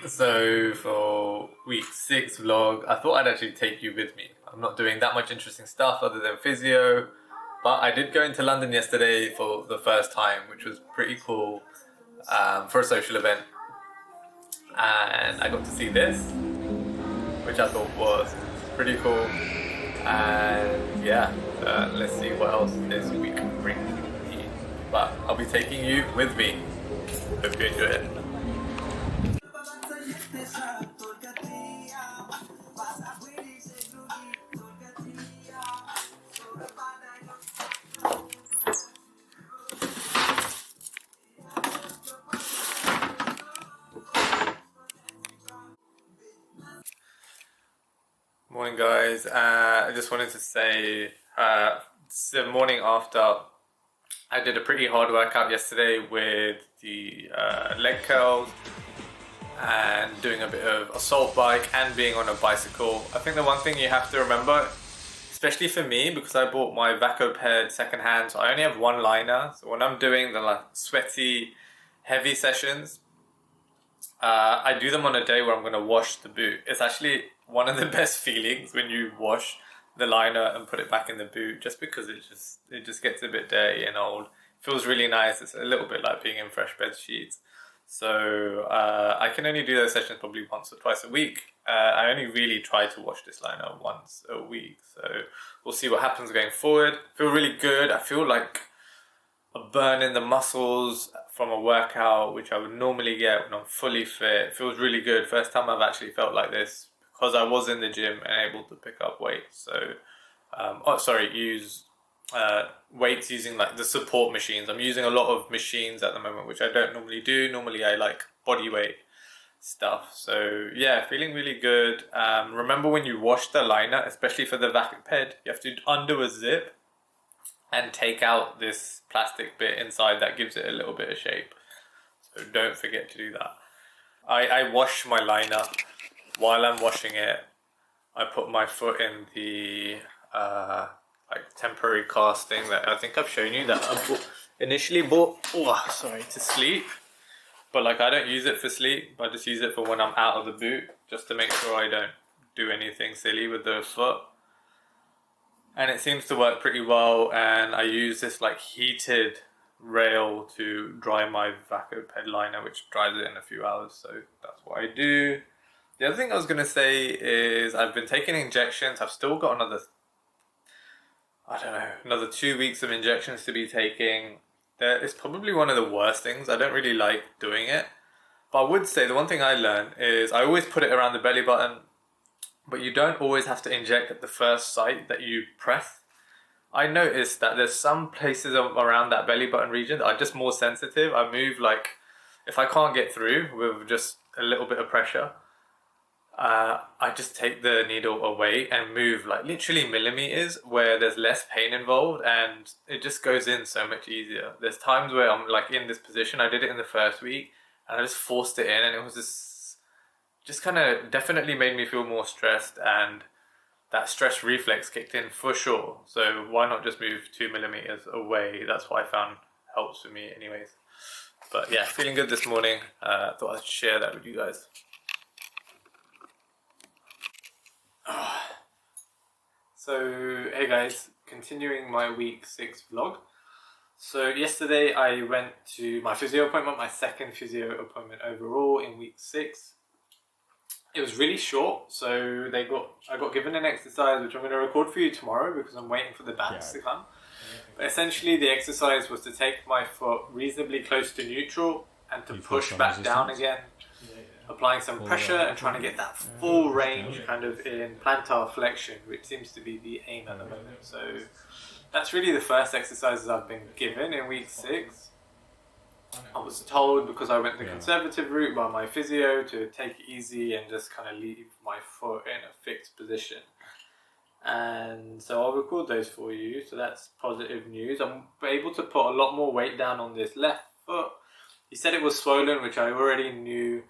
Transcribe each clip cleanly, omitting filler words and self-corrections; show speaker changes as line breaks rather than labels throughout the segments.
So for week 6 vlog, I thought I'd actually take you with me. I'm not doing that much interesting stuff other than physio, but I did go into London yesterday for the first time, which was pretty cool, for a social event. And I got to see this, which I thought was pretty cool. And yeah, let's see what else this week brings me. But I'll be taking you with me. Hope you enjoy it. Morning guys, I just wanted to say it's the morning after I did a pretty hard workout yesterday with the leg curls and doing a bit of assault bike and being on a bicycle. I think the one thing you have to remember, especially for me, because I bought my Vacoped second hand, so I only have one liner, so when I'm doing the sweaty heavy sessions, I do them on a day where I'm going to wash the boot. It's actually one of the best feelings when you wash the liner and put it back in the boot, just because it just gets a bit dirty and old. It feels really nice. It's a little bit like being in fresh bed sheets. So I can only do those sessions probably once or twice a week. I only really try to wash this liner once a week. So we'll see what happens going forward. I feel really good. I feel like a burn in the muscles from a workout, which I would normally get when I'm fully fit. It feels really good. First time I've actually felt like this, because I was in the gym and able to pick up weights. So, use weights using like the support machines. I'm using a lot of machines at the moment, which I don't normally do. Normally I like body weight stuff. So yeah, feeling really good. Remember when you wash the liner, especially for the Vacoped, you have to undo a zip and take out this plastic bit inside that gives it a little bit of shape. So don't forget to do that. I wash my liner. While I'm washing it, I put my foot in the like temporary casting that I think I've shown you, that I initially bought to sleep, but like I don't use it for sleep. I just use it for when I'm out of the boot, just to make sure I don't do anything silly with the foot. And it seems to work pretty well, and I use this like heated rail to dry my Vacoped liner, which dries it in a few hours, so that's what I do. The other thing I was going to say is I've been taking injections. I've still got another 2 weeks of injections to be taking. It's probably one of the worst things. I don't really like doing it. But I would say the one thing I learned is I always put it around the belly button, but you don't always have to inject at the first site that you press. I noticed that there's some places around that belly button region that are just more sensitive. I move like, if I can't get through with just a little bit of pressure, I just take the needle away and move like literally millimeters where there's less pain involved, and it just goes in so much easier. There's times where I'm like in this position. I did it in the first week and I just forced it in, and it was just kind of definitely made me feel more stressed, and that stress reflex kicked in for sure. So why not just move 2 millimeters away? That's what I found helps for me anyways. But yeah, feeling good this morning. Thought I'd share that with you guys. So hey guys, continuing my week 6 vlog. So yesterday I went to my physio appointment, my second physio appointment overall in week 6. It was really short, so I got given an exercise which I'm going to record for you tomorrow because I'm waiting for the bands to come. But essentially the exercise was to take my foot reasonably close to neutral and to push back down again, applying some pressure and trying to get that full range kind of in plantar flexion, which seems to be the aim at the moment. So that's really the first exercises I've been given in week 6. I was told, because I went the conservative route by my physio, to take it easy and just kind of leave my foot in a fixed position. And so I'll record those for you, so that's positive news. I'm able to put a lot more weight down on this left foot. He said it was swollen, which I already knew.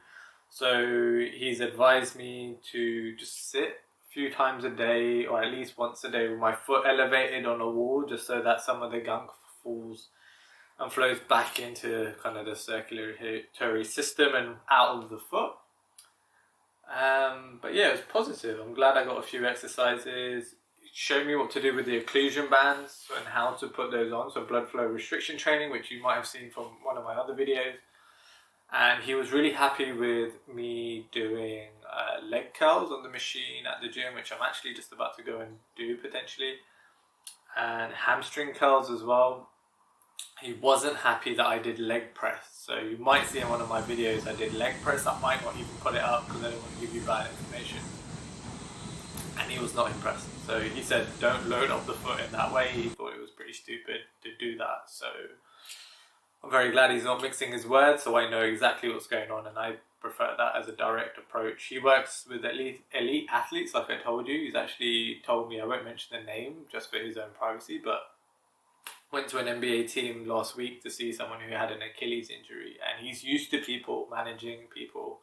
So he's advised me to just sit a few times a day, or at least once a day, with my foot elevated on a wall, just so that some of the gunk falls and flows back into kind of the circulatory system and out of the foot. But yeah, it was positive. I'm glad I got a few exercises. It showed me what to do with the occlusion bands and how to put those on. So blood flow restriction training, which you might have seen from one of my other videos. And he was really happy with me doing leg curls on the machine at the gym, which I'm actually just about to go and do potentially. And hamstring curls as well. He wasn't happy that I did leg press. So you might see in one of my videos I did leg press. I might not even put it up because I don't want to give you bad information. And he was not impressed. So he said don't load up the foot in that way. He thought it was pretty stupid to do that. So I'm very glad he's not mixing his words, so I know exactly what's going on, and I prefer that as a direct approach. He works with elite athletes, like I told you. He's actually told me, I won't mention the name just for his own privacy, but went to an NBA team last week to see someone who had an Achilles injury, and he's used to people, managing people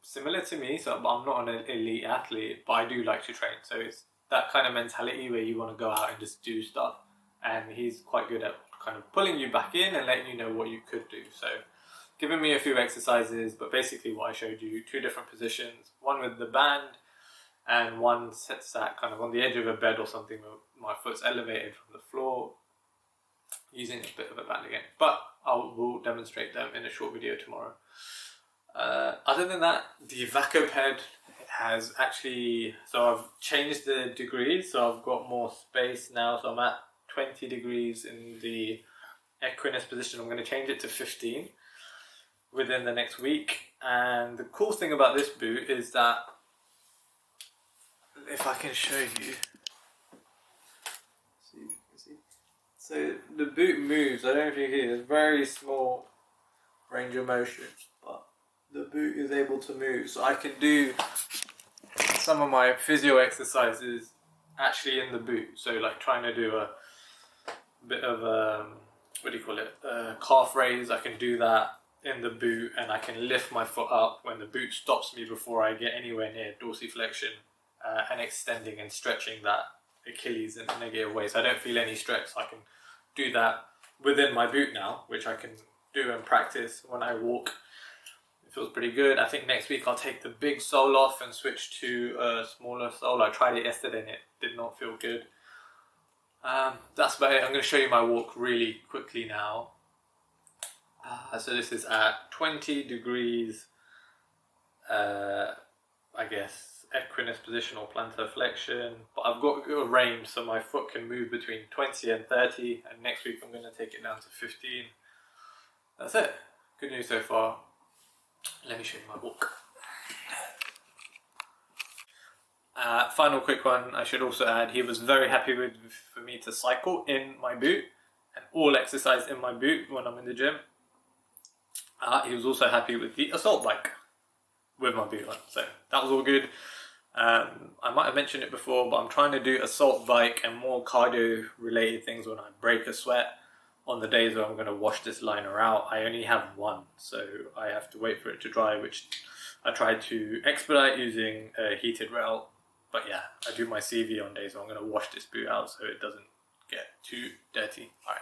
similar to me. So I'm not an elite athlete, but I do like to train. So it's that kind of mentality where you want to go out and just do stuff, and he's quite good at kind of pulling you back in and letting you know what you could do. So giving me a few exercises, but basically what I showed you, 2 different positions, one with the band and one sat kind of on the edge of a bed or something where my foot's elevated from the floor, using a bit of a band again, but I will demonstrate them in a short video tomorrow. Other than that, the Vacoped has actually, so I've changed the degrees, so I've got more space now, so I'm at 20 degrees in the Equinus position. I'm going to change it to 15 within the next week. And the cool thing about this boot is that, if I can show you, see if you can see. So the boot moves. I don't know if you can hear. There's very small range of motion, but the boot is able to move. So I can do some of my physio exercises actually in the boot. So like trying to do a bit of what do you call it, calf raise, I can do that in the boot, and I can lift my foot up when the boot stops me before I get anywhere near dorsiflexion, and extending and stretching that Achilles in a negative way. So I don't feel any stretch, so I can do that within my boot now, which I can do and practice when I walk. It feels pretty good. I think next week I'll take the big sole off and switch to a smaller sole. I tried it yesterday and it did not feel good. That's about it. I'm going to show you my walk really quickly now. So this is at 20 degrees, I guess, Equinus position or plantar flexion. But I've got a range, so my foot can move between 20 and 30. And next week I'm going to take it down to 15. That's it. Good news so far. Let me show you my walk. Final quick one, I should also add, he was very happy for me to cycle in my boot and all exercise in my boot when I'm in the gym. He was also happy with the assault bike with my boot on, so that was all good. I might have mentioned it before, but I'm trying to do assault bike and more cardio related things when I break a sweat. On the days where I'm going to wash this liner out, I only have one, so I have to wait for it to dry, which I tried to expedite using a heated rail. But yeah, I do my CV on days where I'm going to wash this boot out so it doesn't get too dirty. Alright.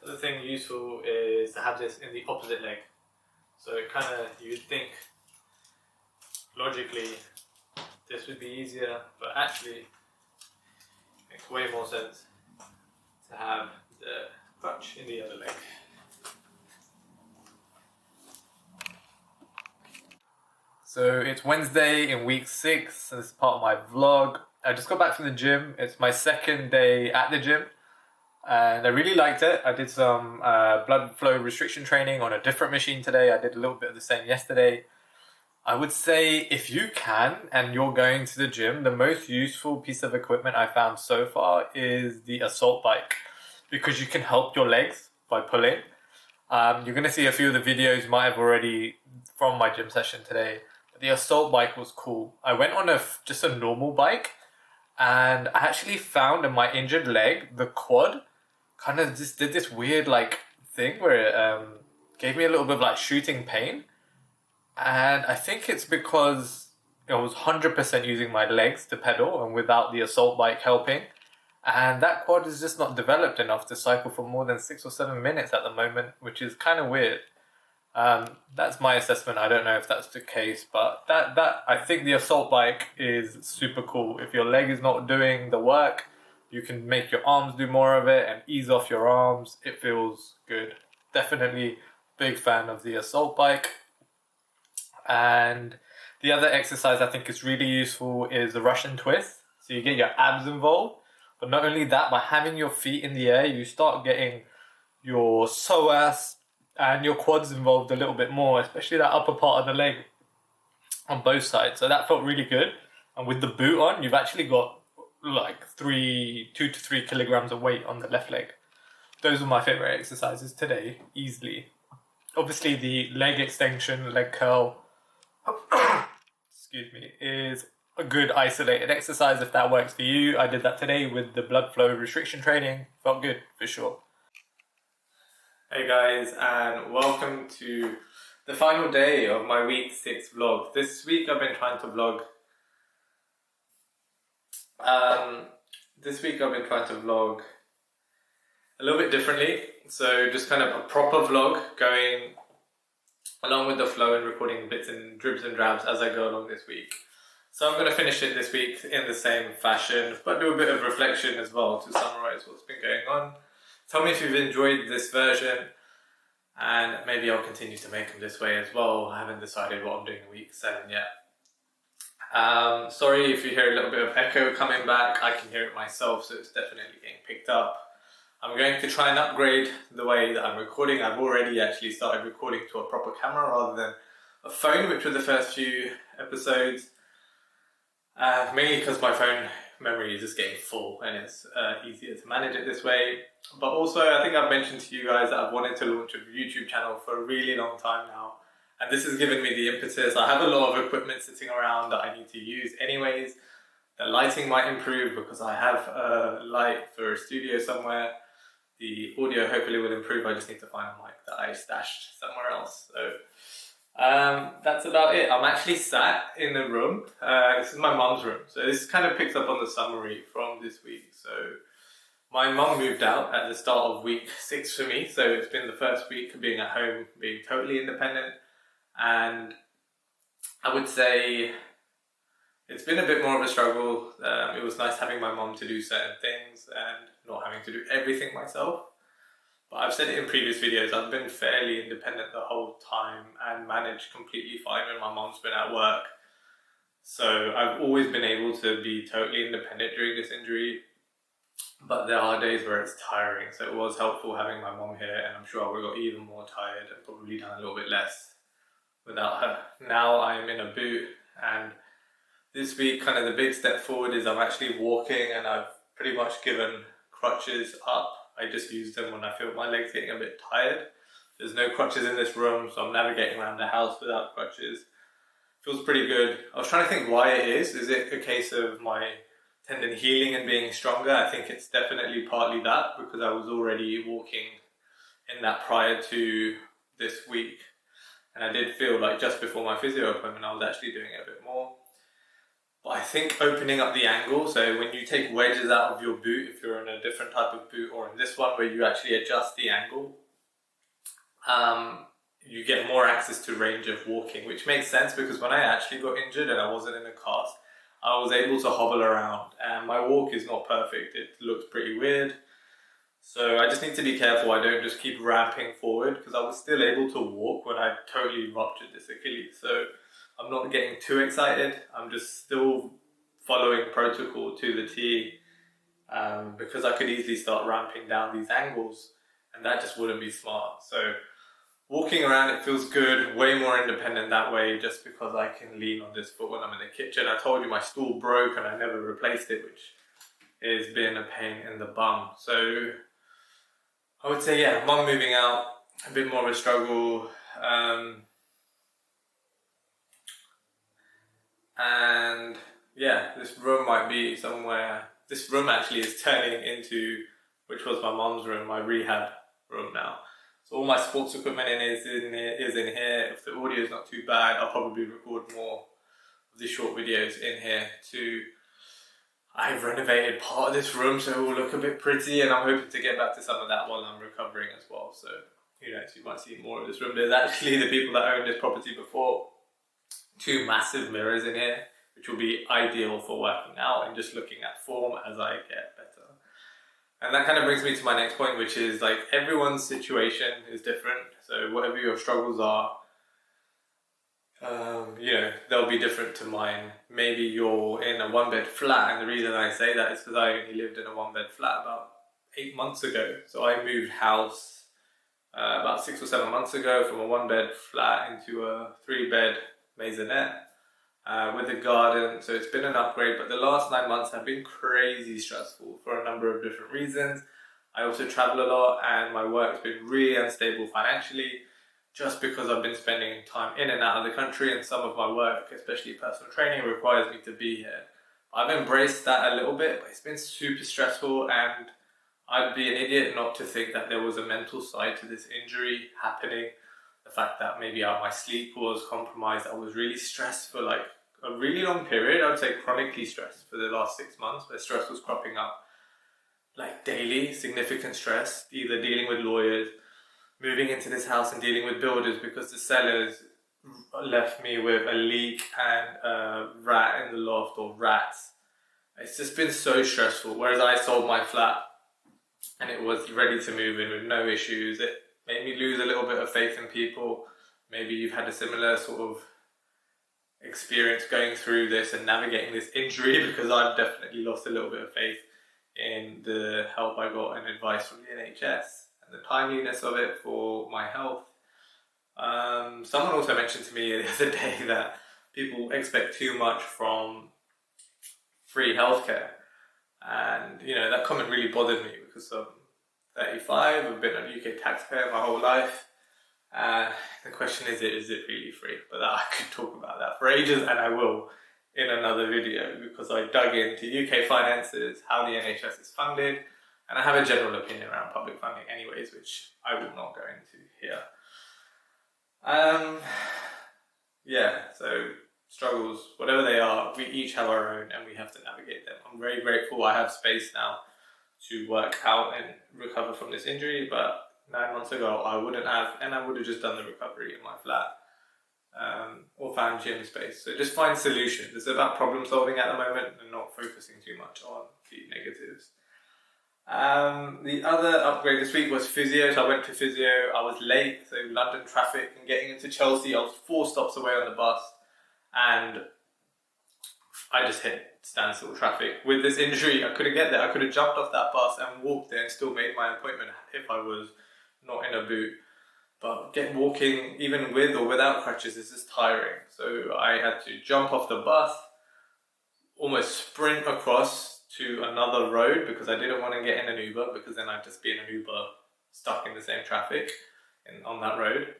The thing useful is to have this in the opposite leg. So it kind of, you'd think logically this would be easier, but actually it makes way more sense to have the crutch in the other leg. So it's Wednesday in week 6, and this is part of my vlog. I just got back from the gym. It's my second day at the gym. And I really liked it. I did some blood flow restriction training on a different machine today. I did a little bit of the same yesterday. I would say if you can and you're going to the gym, the most useful piece of equipment I found so far is the assault bike, because you can help your legs by pulling. You're going to see a few of the videos. You might have already from my gym session today. But the assault bike was cool. I went on just a normal bike, and I actually found in my injured leg, the quad kind of just did this weird like thing where it gave me a little bit of like shooting pain. And I think it's because I was 100% using my legs to pedal and without the assault bike helping. And that quad is just not developed enough to cycle for more than 6 or 7 minutes at the moment, which is kind of weird. That's my assessment. I don't know if that's the case, but that I think the assault bike is super cool. If your leg is not doing the work, you can make your arms do more of it and ease off your arms. It feels good. Definitely big fan of the assault bike. And the other exercise I think is really useful is the Russian twist. So you get your abs involved, but not only that, by having your feet in the air, you start getting your psoas and your quads involved a little bit more, especially that upper part of the leg on both sides. So that felt really good. And with the boot on, you've actually got like 2 to 3 kilograms of weight on the left leg. Those were my favorite exercises today, easily. Obviously the leg extension, leg curl, excuse me, is a good isolated exercise if that works for you. I did that today with the blood flow restriction training. Felt good for sure. Hey guys, and welcome to the final day of my week 6 vlog. This week I've been trying to vlog a little bit differently. So just kind of a proper vlog going along with the flow and recording bits and dribs and drabs as I go along this week. So I'm going to finish it this week in the same fashion, but do a bit of reflection as well to summarise what's been going on. Tell me if you've enjoyed this version, and maybe I'll continue to make them this way as well. I haven't decided what I'm doing in week 7 yet. Sorry if you hear a little bit of echo coming back. I can hear it myself, so it's definitely getting picked up. I'm going to try and upgrade the way that I'm recording. I've already actually started recording to a proper camera rather than a phone, which were the first few episodes. Mainly because my phone memory is just getting full and it's easier to manage it this way. But also, I think I've mentioned to you guys that I've wanted to launch a YouTube channel for a really long time now. And this has given me the impetus. I have a lot of equipment sitting around that I need to use anyways. The lighting might improve because I have a light for a studio somewhere. The audio hopefully will improve. I just need to find a mic that I stashed somewhere else. So that's about it. I'm actually sat in the room. This is my mum's room. So this kind of picks up on the summary from this week. So my mum moved out at the start of week 6 for me. So it's been the first week of being at home, being totally independent. And I would say it's been a bit more of a struggle. It was nice having my mum to do certain things and not having to do everything myself. But I've said it in previous videos, I've been fairly independent the whole time and managed completely fine when my mum's been at work. So I've always been able to be totally independent during this injury. But there are days where it's tiring. So it was helpful having my mum here, and I'm sure I would have got even more tired and probably done a little bit less without her. Now I'm in a boot, and this week kind of the big step forward is I'm actually walking, and I've pretty much given crutches up. I just use them when I feel my legs getting a bit tired. There's no crutches in this room, so I'm navigating around the house without crutches. Feels pretty good. I was trying to think why it is. Is it a case of my tendon healing and being stronger? I think it's definitely partly that, because I was already walking in that prior to this week. And I did feel like just before my physio appointment, I was actually doing it a bit more. But I think opening up the angle, so when you take wedges out of your boot, if you're in a different type of boot, or in this one where you actually adjust the angle, you get more access to range of walking, which makes sense because when I actually got injured and I wasn't in a cast, I was able to hobble around, and my walk is not perfect. It looks pretty weird. So I just need to be careful I don't just keep ramping forward, because I was still able to walk when I totally ruptured this Achilles. So I'm not getting too excited. I'm just still following protocol to the T, because I could easily start ramping down these angles, and that just wouldn't be smart. So walking around, it feels good, way more independent that way, just because I can lean on this foot when I'm in the kitchen. I told you my stool broke and I never replaced it, which has been a pain in the bum. So I would say, yeah, mum moving out, a bit more of a struggle. And yeah, this room might be somewhere. This room actually is turning into, which was my mom's room, my rehab room now. So all my sports equipment is in here. If the audio is not too bad, I'll probably record more of the short videos in here too. I've renovated part of this room so it will look a bit pretty, and I'm hoping to get back to some of that while I'm recovering as well. So who knows, you might see more of this room. There's actually the people that owned this property before, 2 massive mirrors in here, which will be ideal for working out and just looking at form as I get better. And that kind of brings me to my next point, which is like everyone's situation is different. So whatever your struggles are, they'll be different to mine. Maybe you're in a 1-bed flat, and the reason I say that is because I only lived in a 1-bed flat about 8 months ago. So I moved house about 6 or 7 months ago from a 1-bed flat into a 3-bed maisonette with a garden. So it's been an upgrade, but the last 9 months have been crazy stressful for a number of different reasons. I also travel a lot, and my work's been really unstable financially, just because I've been spending time in and out of the country, and some of my work, especially personal training, requires me to be here. I've embraced that a little bit, but it's been super stressful, and I'd be an idiot not to think that there was a mental side to this injury happening. The fact that maybe my sleep was compromised. I was really stressed for like a really long period. I would say chronically stressed for the last 6 months, where stress was cropping up like daily, significant stress, either dealing with lawyers, moving into this house and dealing with builders because the sellers left me with a leak and a rat in the loft, or rats. It's just been so stressful. Whereas I sold my flat and it was ready to move in with no issues. It made me lose a little bit of faith in people. Maybe you've had a similar sort of experience going through this and navigating this injury, because I've definitely lost a little bit of faith in the help I got and advice from the NHS and the timeliness of it for my health. Someone also mentioned to me the other day that people expect too much from free healthcare, and that comment really bothered me because I'm 35, I've been a UK taxpayer my whole life, and the question is it really free? But I could talk about that for ages, and I will in another video, because I dug into UK finances, how the NHS is funded, and I have a general opinion around public funding anyways, which I will not go into here. So struggles, whatever they are, we each have our own and we have to navigate them. I'm very grateful I have space now to work out and recover from this injury, but 9 months ago I wouldn't have, and I would have just done the recovery in my flat, or found gym space. So just find solutions. It's about problem solving at the moment and not focusing too much on the negatives. The other upgrade this week was physio. So I went to physio. I was late, so London traffic, and getting into Chelsea, I was 4 stops away on the bus, and I just hit standstill traffic. With this injury, I couldn't get there. I could have jumped off that bus and walked there and still made my appointment if I was not in a boot. But walking, even with or without crutches, is just tiring. So I had to jump off the bus, almost sprint across to another road, because I didn't want to get in an Uber, because then I'd just be in an Uber stuck in the same traffic on that road,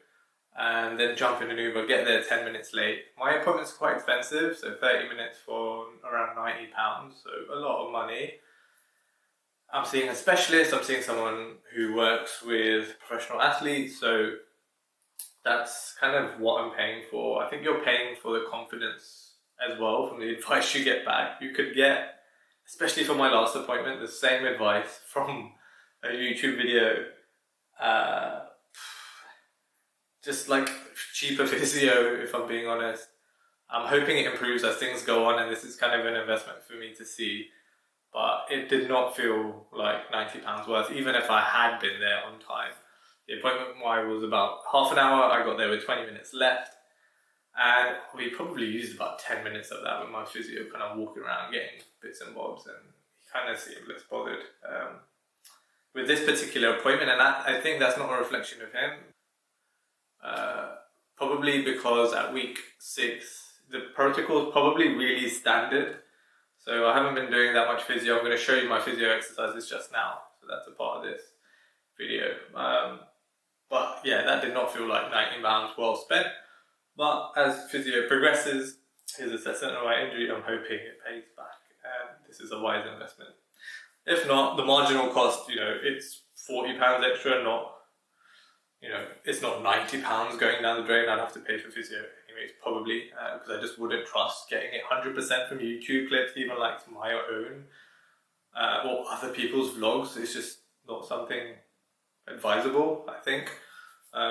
and then jump in an Uber, get there 10 minutes late. My appointment's quite expensive, so 30 minutes for around £90, so a lot of money. I'm seeing a specialist, I'm seeing someone who works with professional athletes, so that's kind of what I'm paying for. I think you're paying for the confidence as well from the advice you get back. You could get, especially for my last appointment, the same advice from a YouTube video. Just like cheaper physio, if I'm being honest. I'm hoping it improves as things go on, and this is kind of an investment for me to see. But it did not feel like £90 worth, even if I had been there on time. The appointment was about half an hour. I got there with 20 minutes left. And we probably used about 10 minutes of that with my physio, kind of walking around, getting bits and bobs, and he kind of seemed less bothered with this particular appointment. And I think that's not a reflection of him. Probably because at week 6, the protocol is probably really standard. So I haven't been doing that much physio. I'm going to show you my physio exercises just now. So that's a part of this video. But yeah, that did not feel like £90 well spent. But as physio progresses, his assessment of my injury, I'm hoping it pays back, and this is a wise investment. If not, the marginal cost, it's £40 extra, not, it's not £90 going down the drain. I'd have to pay for physio anyways, probably, because I just wouldn't trust getting it 100% from YouTube clips, even like my own or other people's vlogs. It's just not something advisable, I think.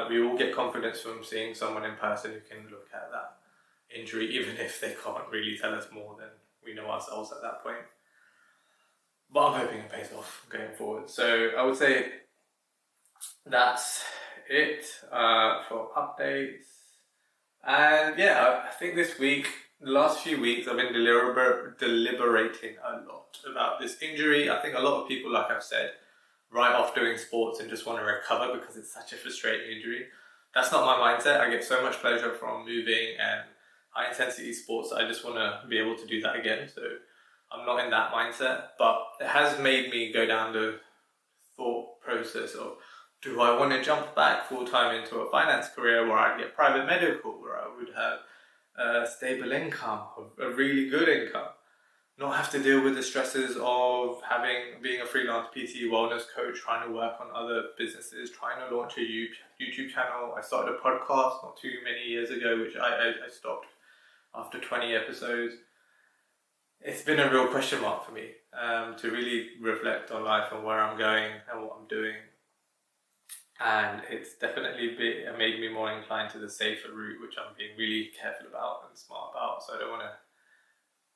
We all get confidence from seeing someone in person who can look at that injury, even if they can't really tell us more than we know ourselves at that point. But I'm hoping it pays off going forward. So I would say that's it for updates. And yeah, I think this week, the last few weeks, I've been deliberating a lot about this injury. I think a lot of people, like I've said, write off doing sports and just want to recover because it's such a frustrating injury. That's not my mindset. I get so much pleasure from moving and high intensity sports that I just want to be able to do that again. So I'm not in that mindset, but it has made me go down the thought process of, do I want to jump back full time into a finance career where I get private medical, where I would have a stable income, a really good income, not have to deal with the stresses of being a freelance PT wellness coach, trying to work on other businesses, trying to launch a YouTube channel. I started a podcast not too many years ago, which I stopped after 20 episodes. It's been a real question mark for me to really reflect on life and where I'm going and what I'm doing. And it's definitely made me more inclined to the safer route, which I'm being really careful about and smart about. So I don't want to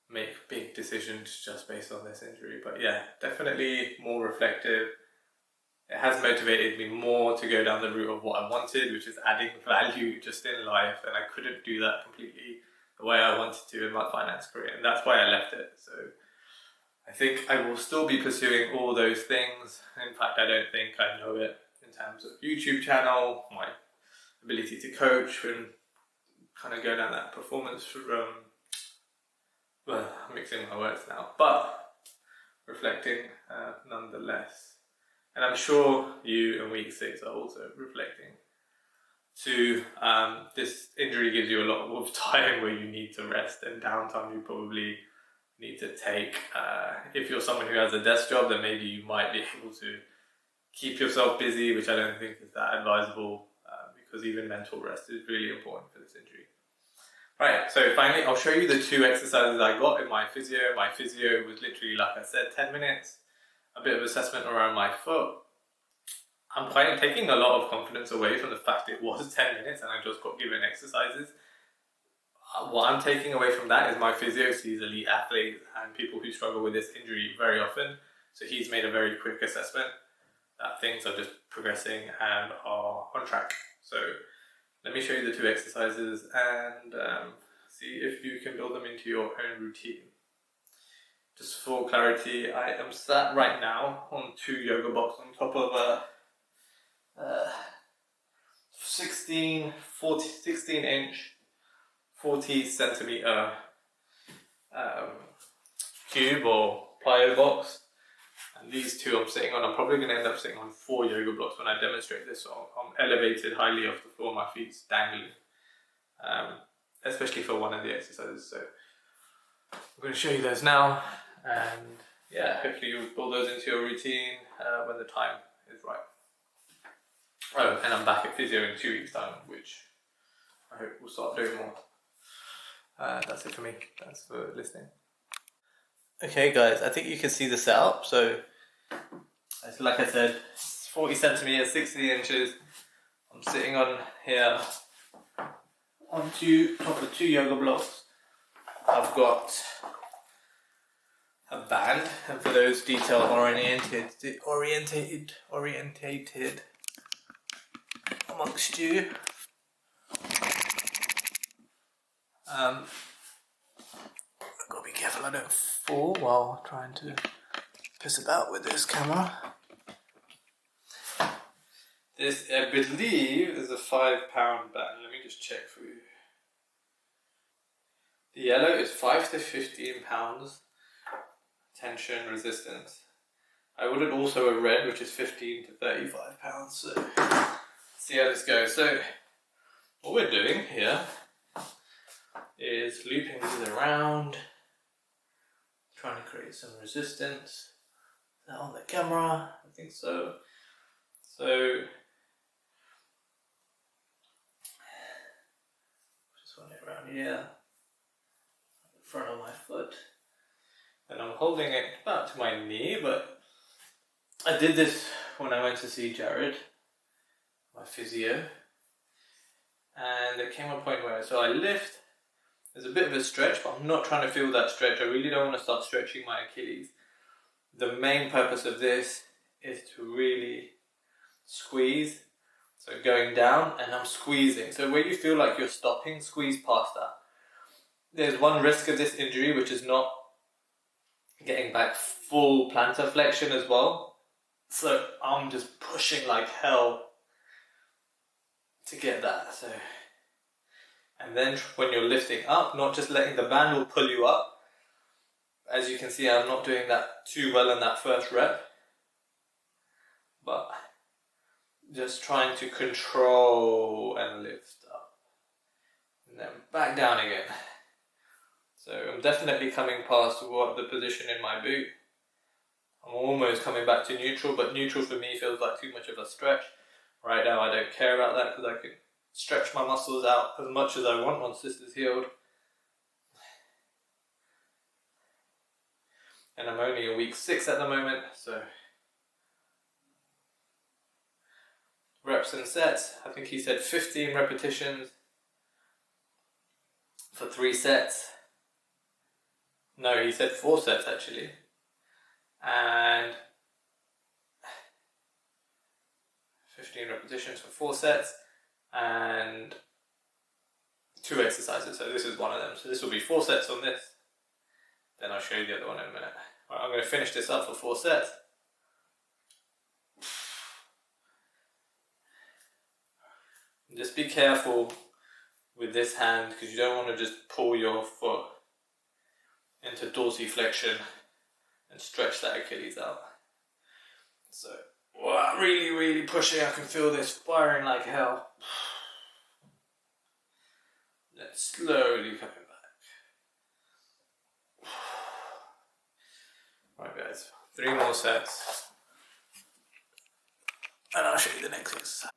make big decisions just based on this injury. But yeah, definitely more reflective. It has motivated me more to go down the route of what I wanted, which is adding value just in life. And I couldn't do that completely the way I wanted to in my finance career. And that's why I left it. So I think I will still be pursuing all those things. In fact, I don't think I know it in terms of YouTube channel, my ability to coach and kind of go down that performance I'm mixing my words now, but reflecting nonetheless. And I'm sure you in week 6 are also reflecting. This injury gives you a lot of time where you need to rest and downtime you probably need to take. If you're someone who has a desk job, then maybe you might be able to keep yourself busy, which I don't think is that advisable because even mental rest is really important for this injury. Right, so finally I'll show you the 2 exercises I got in my physio. My physio was literally, like I said, 10 minutes, a bit of assessment around my foot. I'm taking a lot of confidence away from the fact it was 10 minutes and I just got given exercises. What I'm taking away from that is my physio sees elite athletes and people who struggle with this injury very often. So he's made a very quick assessment that things are just progressing and are on track. So let me show you the 2 exercises and see if you can build them into your own routine. Just for clarity, I am sat right now on 2 yoga blocks on top of a 16 inch, 40 centimeter cube or plyo box. And these 2 I'm sitting on, I'm probably going to end up sitting on 4 yoga blocks when I demonstrate this. So I'm elevated highly off the floor, my feet's dangling, especially for one of the exercises. So I'm going to show you those now, and yeah, hopefully you'll build those into your routine when the time is right. Oh, and I'm back at physio in 2 weeks' time, which I hope we'll start doing more. That's it for me. Thanks for listening. Okay guys, I think you can see the setup. So like I said, 40 centimeters, 60 inches. I'm sitting on here on top of 2 yoga blocks. I've got a band, and for those detail orientated amongst you, I've got to be careful I don't fall while trying to piss about with this camera. This, I believe, is a 5-pound band. Let me just check for you. The yellow is 5 to 15 pounds tension resistance. I ordered also a red, which is 15 to 35 pounds. So see how this goes. So what we're doing here is is looping these around, trying to create some resistance. Is that on the camera? I think so. So just run it around here, the front of my foot, and I'm holding it about to my knee. But I did this when I went to see Jared, my physio, and there came a point where I lift. There's a bit of a stretch, but I'm not trying to feel that stretch. I really don't want to start stretching my Achilles. The main purpose of this is to really squeeze. So going down and I'm squeezing. So where you feel like you're stopping, squeeze past that. There's one risk of this injury, which is not getting back full plantar flexion as well. So I'm just pushing like hell to get that. So, and then when you're lifting up, not just letting the band will pull you up. As you can see, I'm not doing that too well in that first rep, but just trying to control and lift up and then back down again. So I'm definitely coming past what the position in my boot. I'm almost coming back to neutral, but neutral for me feels like too much of a stretch. Right now I don't care about that because I can stretch my muscles out as much as I want once this is healed. And I'm only in week 6 at the moment, so reps and sets. I think he said 15 repetitions for 3 sets. No, he said 4 sets actually. And 15 repetitions for 4 sets and 2 exercises. So this is one of them. So this will be 4 sets on this. Then I'll show you the other one in a minute. Right, I'm going to finish this up for 4 sets. Just be careful with this hand because you don't want to just pull your foot into dorsiflexion and stretch that Achilles out. So, wow, really, really pushing. I can feel this firing like hell. Then slowly coming back. Right guys, 3 more sets. And I'll show you the next exercise.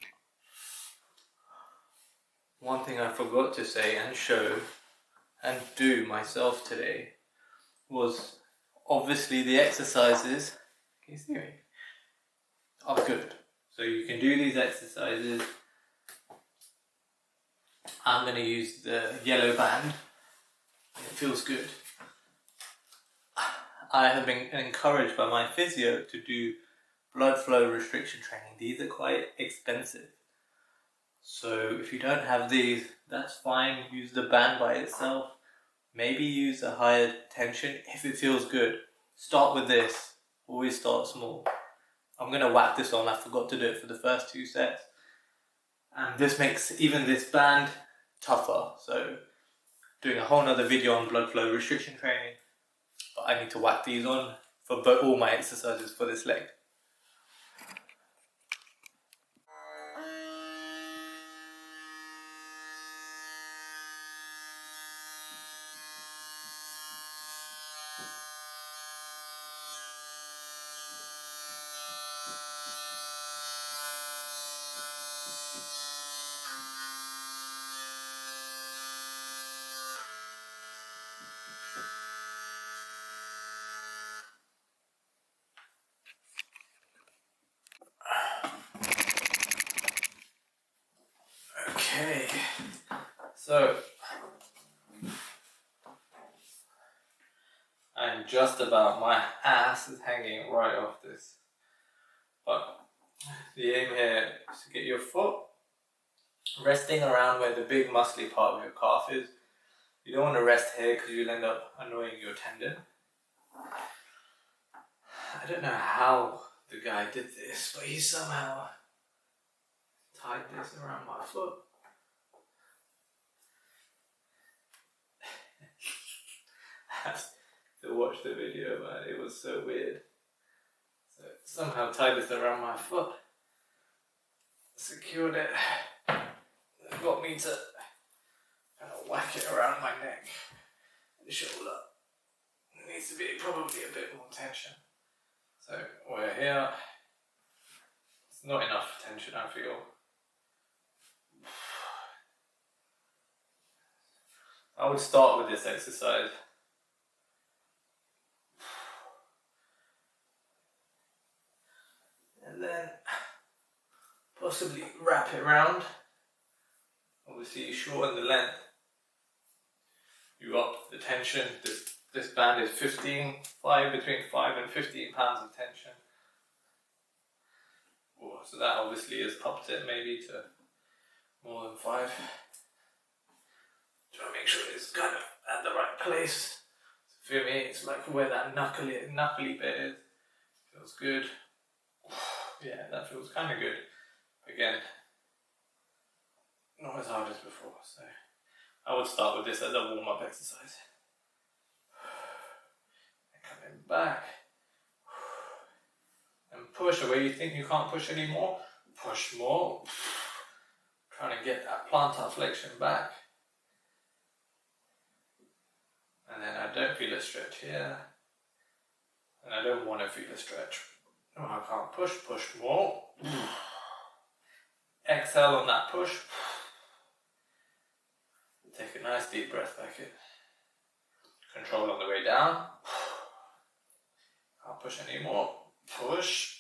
One thing I forgot to say and show and do myself today was obviously the exercises, can you see me, are good. So you can do these exercises. I'm going to use the yellow band. It feels good. I have been encouraged by my physio to do blood flow restriction training. These are quite expensive. So if you don't have these, that's fine. Use the band by itself. Maybe use a higher tension if it feels good. Start with this. Always start small. I'm going to whack this on. I forgot to do it for the first 2 sets. And this makes even this band tougher. So doing a whole nother video on blood flow restriction training. But I need to whack these on for all my exercises for this leg. Okay, so and just about my ass is hanging right off this. But the aim here is to get your foot resting around where the big muscly part of your calf is. You don't want to rest here because you'll end up annoying your tendon. I don't know how the guy did this, but he somehow tied this around my foot. I have to watch the video, man. It was so weird. So somehow tied this around my foot, secured it, got me to kind of whack it around around my neck and shoulder. It needs to be probably a bit more tension. So we're here. It's not enough tension, I feel. I would start with this exercise. And then possibly wrap it round. Obviously you shorten the length. You up the tension. This band is between 5 and 15 pounds of tension. So that obviously has upped it maybe to more than 5. Try to make sure it's kind of at the right place. So for me, it's like where that knuckly bit is. Feels good. Yeah, that feels kind of good. Again, not as hard as before. So I would start with this as a warm-up exercise. And coming back. And push where you think you can't push anymore. Push more. Trying to get that plantar flexion back. And then I don't feel a stretch here. And I don't want to feel a stretch. No, I can't push more. Exhale on that push. Take a nice deep breath back in. Control on the way down. Can't push anymore. Push.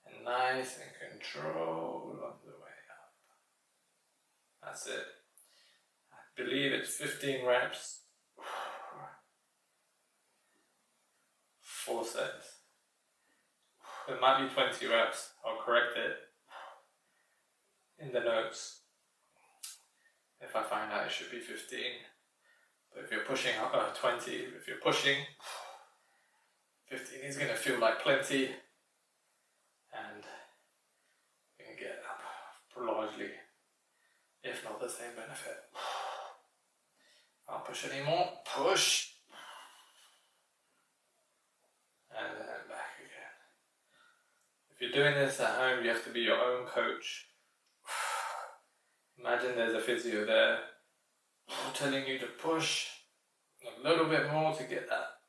And nice and control on the way up. That's it. I believe it's 15 reps. 4 sets. It might be 20 reps. I'll correct it in the notes if I find out it should be 15. But if you're pushing 20, if you're pushing, 15 is going to feel like plenty, and you can get largely, if not the same benefit. Can't push anymore. Push. And then back again. If you're doing this at home, you have to be your own coach. Imagine there's a physio there telling you to push a little bit more to get that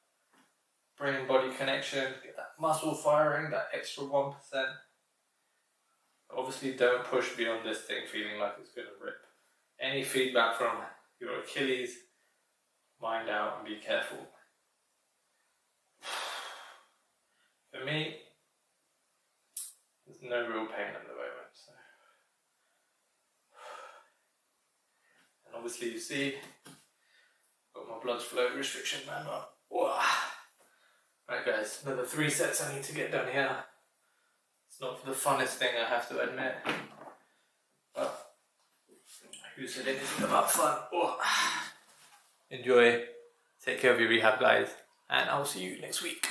brain-body connection, get that muscle firing, that extra 1%. Obviously don't push beyond this thing feeling like it's going to rip. Any feedback from your Achilles, mind out and be careful. For me, there's no real pain at the moment. So. And obviously you see, got my blood flow restriction band on. Right guys, another 3 sets I need to get done here. It's not the funnest thing, I have to admit. But who said anything about fun? Enjoy, take care of your rehab guys, and I'll see you next week.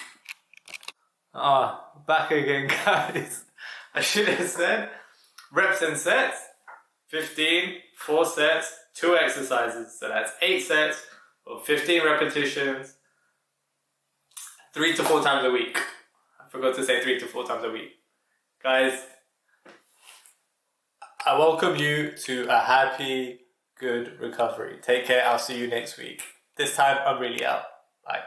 Back again guys. I should have said reps and sets. 15, 4 sets, 2 exercises. So that's 8 sets of 15 repetitions, 3 to 4 times a week. I forgot to say 3 to 4 times a week. Guys, I welcome you to a happy, good recovery. Take care, I'll see you next week. This time I'm really out. Bye.